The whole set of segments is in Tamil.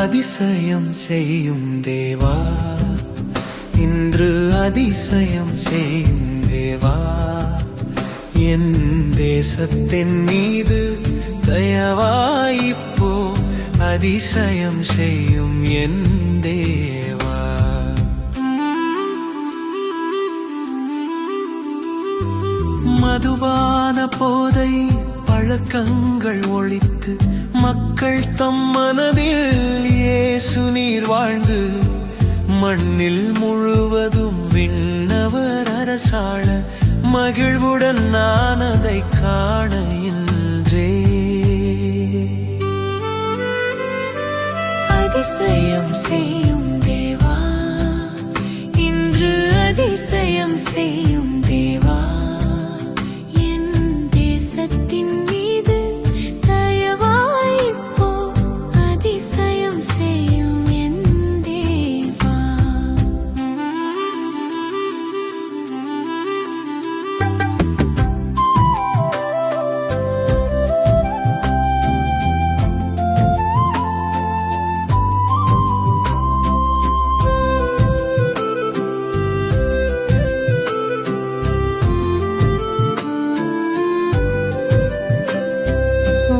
அதிசயம் செய்யும் தேவா, இன்று அதிசயம் செய்யும் தேவா, என் தேசத்தின் மீது தயவாயிப்போ அதிசயம் செய்யும் என் தேவா. மதுபான போதை பழக்கங்கள் ஒழித்து மக்கள் தம் மனதில் இயேசு நீர் வாழ்ந்து மண்ணில் முழுவதும் விண்ணவர் அரசாள மகிழ்வுடன் நான் அதை காண இன்றே. அதிசயம் செய்யும் தேவா, இன்று அதிசயம் செய்யும் தேவா, என் தேசத்தின் மீது தயவாயிப்போ அதிசயம் செய்யும் என் தேவா.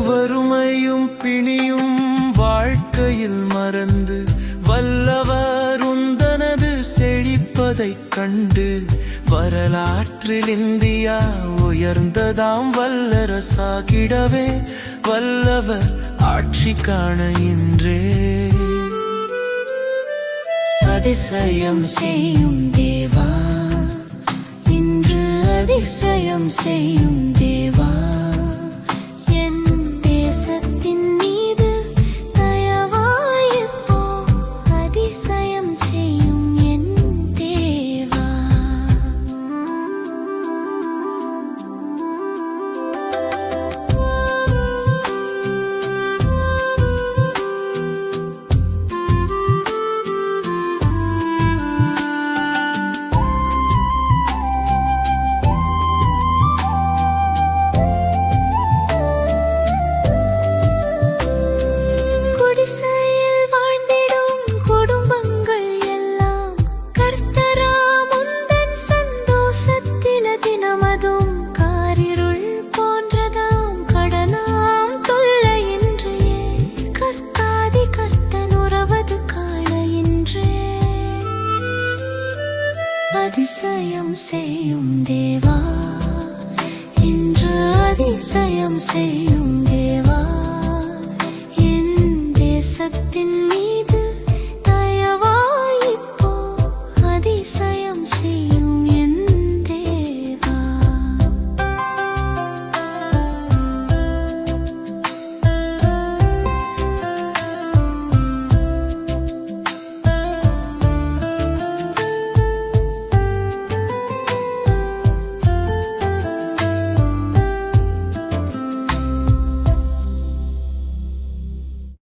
வறுமையும் பிணியும் வாழ்க்கையில் மறந்து வல்லவர் உந்தனது செழிப்பதைக் கண்டு வரலாற்றில் இந்தியா உயர்ந்ததாம் வல்லரசாகிடவே வல்லவர் ஆட்சி காண இன்றே. அதிசயம் செய்யும் தேவா, இன்று அதிசயம் செய்யும் தேவா, தேசத்தின் மீது தயவாயிப்போ அதிசயம் செய்யும் என் தேவா. குடிசையில் வாழ்ந்திடும் குடும்பங்கள் எல்லாம் கர்த்தராம் உந்தன் சந்தோஷத்தில தினமதும் காரிருள் போன்றதாம் கடனாம் தொல்லையின்றே கர்த்தாதி கர்த்தன் உறவது காண இன்றே. அதிசயம் செய்யும் தேவா, இன்று அதிசயம் செய்யும் தேவா, தேசத்தின் மீது தயவாயிப்போ அதிசயம் செய்யும்